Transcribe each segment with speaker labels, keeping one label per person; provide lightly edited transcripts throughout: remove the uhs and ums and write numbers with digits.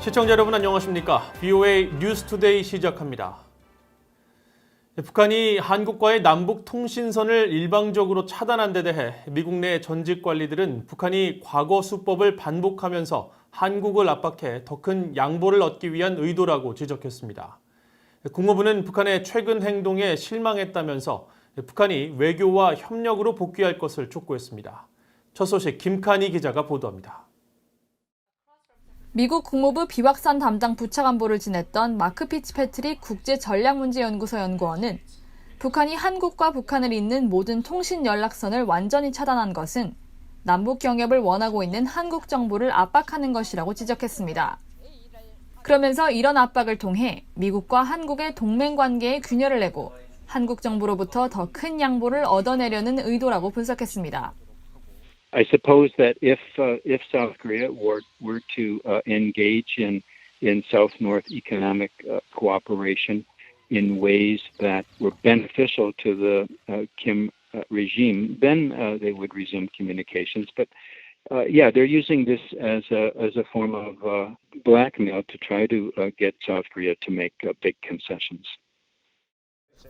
Speaker 1: 시청자 여러분 안녕하십니까? VOA 뉴스투데이 시작합니다. 북한이 한국과의 남북 통신선을 일방적으로 차단한 데 대해 미국 내 전직 관리들은 북한이 과거 수법을 반복하면서 한국을 압박해 더 큰 양보를 얻기 위한 의도라고 지적했습니다. 국무부는 북한의 최근 행동에 실망했다면서 북한이 외교와 협력으로 복귀할 것을 촉구했습니다. 첫 소식 김칸희 기자가 보도합니다.
Speaker 2: 미국 국무부 비확산 담당 부차관보를 지냈던 마크 피츠패트릭 국제전략문제연구소 연구원은 북한이 한국과 북한을 잇는 모든 통신 연락선을 완전히 차단한 것은 남북 경협을 원하고 있는 한국 정부를 압박하는 것이라고 지적했습니다. 그러면서 이런 압박을 통해 미국과 한국의 동맹 관계에 균열을 내고 한국 정부로부터 더 큰 양보를 얻어내려는 의도라고 분석했습니다.
Speaker 3: I suppose that if South Korea were to engage in South-North economic cooperation in ways that were beneficial to the Kim regime, then they would resume communications. But they're using this as a form of blackmail to try to get South Korea to make big concessions.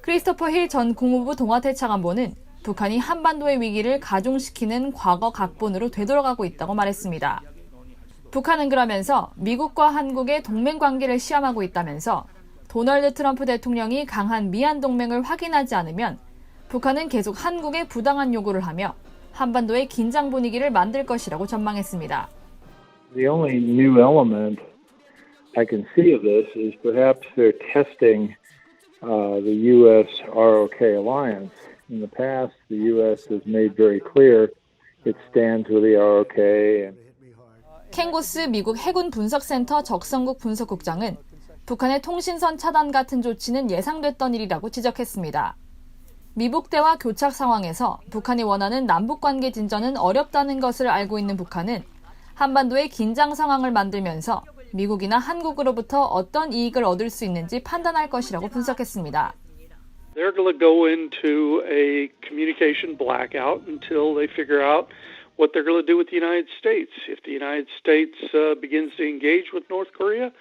Speaker 2: 크리스토퍼 힐 전 국무부 동아대차관보는 북한이 한반도의 위기를 가중시키는 과거 각본으로 되돌아가고 있다고 말했습니다. 북한은 그러면서 미국과 한국의 동맹 관계를 시험하고 있다면서 도널드 트럼프 대통령이 강한 미한 동맹을 확인하지 않으면 북한은 계속 한국에 부당한 요구를 하며 한반도의 긴장 분위기를 만들 것이라고 전망했습니다.
Speaker 4: The only new element I can see of this is perhaps they're testing the U.S. ROK alliance. In the past, the U.S. has made very clear it stands with the ROK.
Speaker 2: 켄 고스 미국 해군 분석센터 적성국 분석국장은 북한의 통신선 차단 같은 조치는 예상됐던 일이라고 지적했습니다. 미북 대화 교착 상황에서 북한이 원하는 남북관계 진전은 어렵다는 것을 알고 있는 북한은 한반도의 긴장 상황을 만들면서 미국이나 한국으로부터 어떤 이익을 얻을 수 있는지 판단할 것이라고 분석했습니다.
Speaker 5: They're going to go into a communication blackout until they figure out what they're going to do with the United States. If the United States begins to engage with North Korea,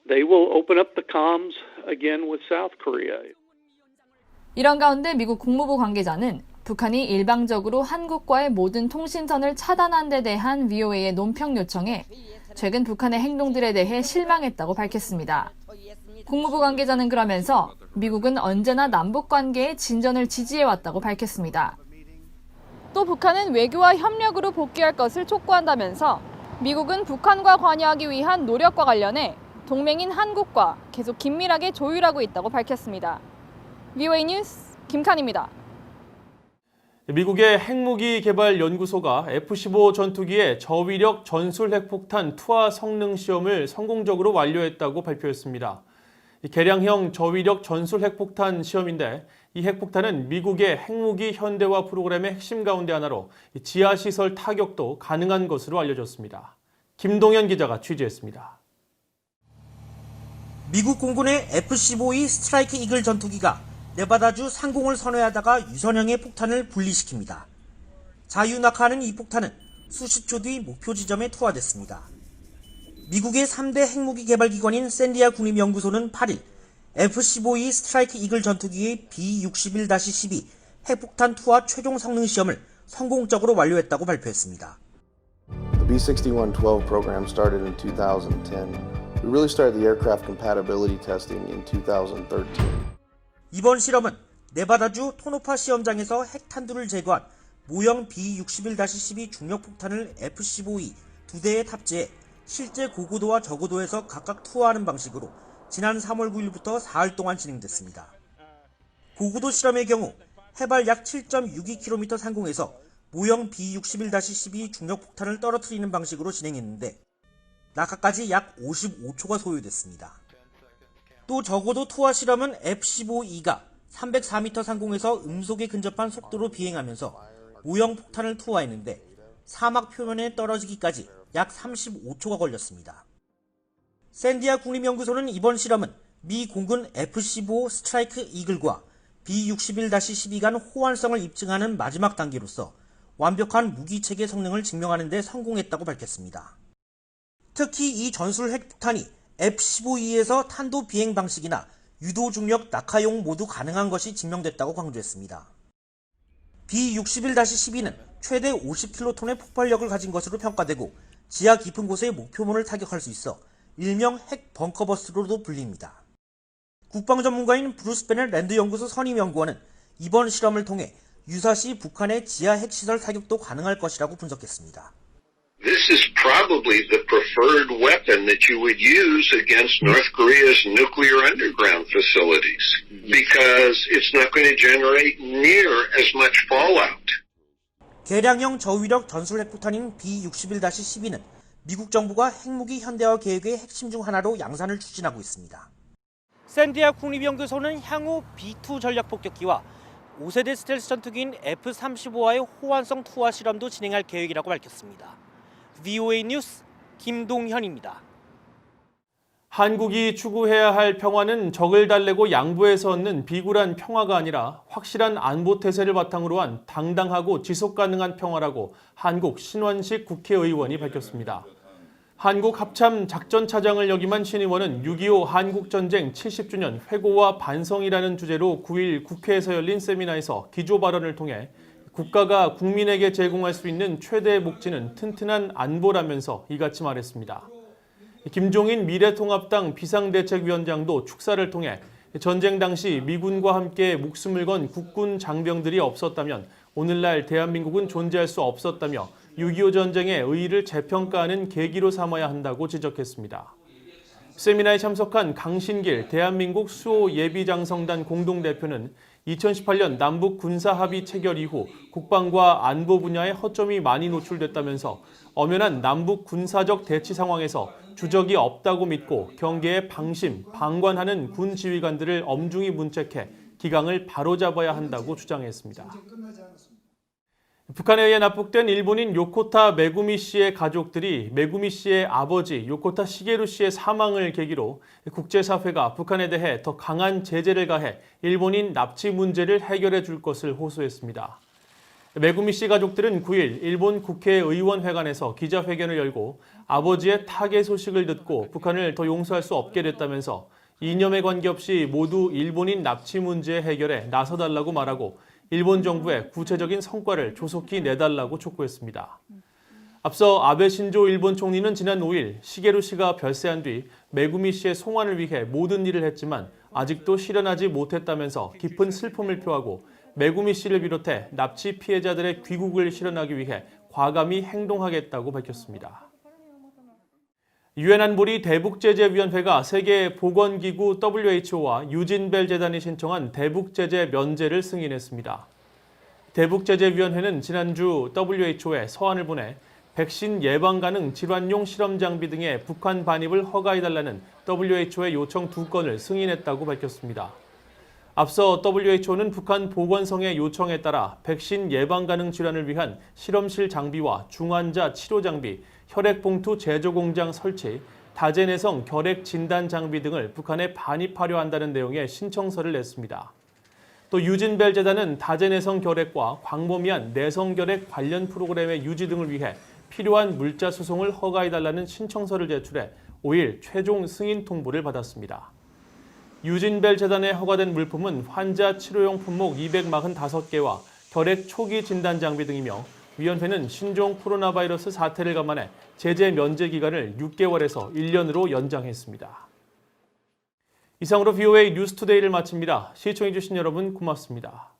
Speaker 5: they will open up the comms again with South Korea.
Speaker 2: 이런 가운데 미국 국무부 관계자는 북한이 일방적으로 한국과의 모든 통신선을 차단한 데 대한 VOA의 논평 요청에 최근 북한의 행동들에 대해 실망했다고 밝혔습니다. 국무부 관계자는 그러면서 미국은 언제나 남북관계의 진전을 지지해왔다고 밝혔습니다. 또 북한은 외교와 협력으로 복귀할 것을 촉구한다면서 미국은 북한과 관여하기 위한 노력과 관련해 동맹인 한국과 계속 긴밀하게 조율하고 있다고 밝혔습니다. VOA 뉴스 김칸희입니다.
Speaker 1: 미국의 핵무기 개발 연구소가 F-15 전투기의 저위력 전술 핵폭탄 투하 성능 시험을 성공적으로 완료했다고 발표했습니다. 개량형 저위력 전술 핵폭탄 시험인데 이 핵폭탄은 미국의 핵무기 현대화 프로그램의 핵심 가운데 하나로 지하시설 타격도 가능한 것으로 알려졌습니다. 김동현 기자가 취재했습니다.
Speaker 6: 미국 공군의 F-15E 스트라이크 이글 전투기가 네바다주 상공을 선회하다가 유선형의 폭탄을 분리시킵니다. 자유낙하하는 이 폭탄은 수십 초 뒤 목표 지점에 투하됐습니다. 미국의 3대 핵무기 개발 기관인 샌디아 국립연구소는 8일 F-15E 스트라이크 이글 전투기의 B-61-12 핵폭탄 투하 최종 성능 시험을 성공적으로 완료했다고 발표했습니다.
Speaker 7: The B-6112 program started in 2010. We really started the aircraft compatibility testing in 2013.
Speaker 6: 이번 실험은 네바다주 토노파 시험장에서 핵탄두를 제거한 모형 B-61-12 중력폭탄을 F-15E 2대에 탑재해 실제 고고도와 저고도에서 각각 투하하는 방식으로 지난 3월 9일부터 4일 동안 진행됐습니다. 고고도 실험의 경우 해발 약 7.62km 상공에서 모형 B-61-12 중력폭탄을 떨어뜨리는 방식으로 진행했는데 낙하까지 약 55초가 소요됐습니다. 또 저고도 투하 실험은 F-15E가 304m 상공에서 음속에 근접한 속도로 비행하면서 모형 폭탄을 투하했는데 사막 표면에 떨어지기까지 약 35초가 걸렸습니다. 샌디아 국립연구소는 이번 실험은 미 공군 F-15 스트라이크 이글과 B-61-12 간 호환성을 입증하는 마지막 단계로서 완벽한 무기체계 성능을 증명하는 데 성공했다고 밝혔습니다. 특히 이 전술 핵폭탄이 F-15E에서 탄도 비행 방식이나 유도 중력 낙하용 모두 가능한 것이 증명됐다고 강조했습니다. B-61-12는 최대 50킬로톤의 폭발력을 가진 것으로 평가되고 지하 깊은 곳의 목표물을 타격할 수 있어 일명 핵 벙커버스터로도 불립니다. 국방 전문가인 브루스 베넷 랜드 연구소 선임 연구원은 이번 실험을 통해 유사시 북한의 지하 핵시설 타격도 가능할 것이라고 분석했습니다.
Speaker 8: This is probably the preferred weapon that you would use against North Korea's nuclear underground facilities because it's not going to generate near as much fallout.
Speaker 6: 개량형 저위력 전술 핵폭탄인 B-61-12는 미국 정부가 핵무기 현대화 계획의 핵심 중 하나로 양산을 추진하고 있습니다. 샌디아 국립연구소는 향후 B-2 전략폭격기와 5세대 스텔스 전투기인 F-35와의 호환성 투하 실험도 진행할 계획이라고 밝혔습니다. VOA 뉴스 김동현입니다.
Speaker 1: 한국이 추구해야 할 평화는 적을 달래고 양보해서 얻는 비굴한 평화가 아니라 확실한 안보 태세를 바탕으로 한 당당하고 지속 가능한 평화라고 한국 신원식 국회의원이 밝혔습니다. 한국 합참 작전차장을 역임한 신 의원은 6.25 한국전쟁 70주년 회고와 반성이라는 주제로 9일 국회에서 열린 세미나에서 기조 발언을 통해 국가가 국민에게 제공할 수 있는 최대의 복지는 튼튼한 안보라면서 이같이 말했습니다. 김종인 미래통합당 비상대책위원장도 축사를 통해 전쟁 당시 미군과 함께 목숨을 건 국군 장병들이 없었다면 오늘날 대한민국은 존재할 수 없었다며 6.25 전쟁의 의의를 재평가하는 계기로 삼아야 한다고 지적했습니다. 세미나에 참석한 강신길 대한민국 수호예비장성단 공동대표는 2018년 남북 군사합의 체결 이후 국방과 안보 분야에 허점이 많이 노출됐다면서 엄연한 남북 군사적 대치 상황에서 주적이 없다고 믿고 경계에 방심, 방관하는 군 지휘관들을 엄중히 문책해 기강을 바로잡아야 한다고 주장했습니다. 북한에 의해 납북된 일본인 요코타 메구미 씨의 가족들이 메구미 씨의 아버지 요코타 시게루 씨의 사망을 계기로 국제사회가 북한에 대해 더 강한 제재를 가해 일본인 납치 문제를 해결해 줄 것을 호소했습니다. 메구미 씨 가족들은 9일 일본 국회의원회관에서 기자회견을 열고 아버지의 타계 소식을 듣고 북한을 더 용서할 수 없게 됐다면서 이념에 관계없이 모두 일본인 납치 문제 해결에 나서달라고 말하고 일본 정부의 구체적인 성과를 조속히 내달라고 촉구했습니다. 앞서 아베 신조 일본 총리는 지난 5일 시게루 씨가 별세한 뒤 메구미 씨의 송환을 위해 모든 일을 했지만 아직도 실현하지 못했다면서 깊은 슬픔을 표하고 메구미 씨를 비롯해 납치 피해자들의 귀국을 실현하기 위해 과감히 행동하겠다고 밝혔습니다. 유엔 안보리 대북제재위원회가 세계보건기구 WHO와 유진벨 재단이 신청한 대북제재 면제를 승인했습니다. 대북제재위원회는 지난주 WHO에 서한을 보내 백신 예방 가능 질환용 실험 장비 등의 북한 반입을 허가해달라는 WHO의 요청 2건을 승인했다고 밝혔습니다. 앞서 WHO는 북한 보건성의 요청에 따라 백신 예방 가능 질환을 위한 실험실 장비와 중환자 치료 장비, 혈액봉투 제조 공장 설치, 다제내성 결핵 진단 장비 등을 북한에 반입하려 한다는 내용의 신청서를 냈습니다. 또 유진벨 재단은 다제내성 결핵과 광범위한 내성결핵 관련 프로그램의 유지 등을 위해 필요한 물자 수송을 허가해달라는 신청서를 제출해 5일 최종 승인 통보를 받았습니다. 유진벨 재단에 허가된 물품은 환자 치료용 품목 245개와 결핵 초기 진단 장비 등이며 위원회는 신종 코로나 바이러스 사태를 감안해 제재 면제 기간을 6개월에서 1년으로 연장했습니다. 이상으로 VOA 뉴스투데이를 마칩니다. 시청해주신 여러분 고맙습니다.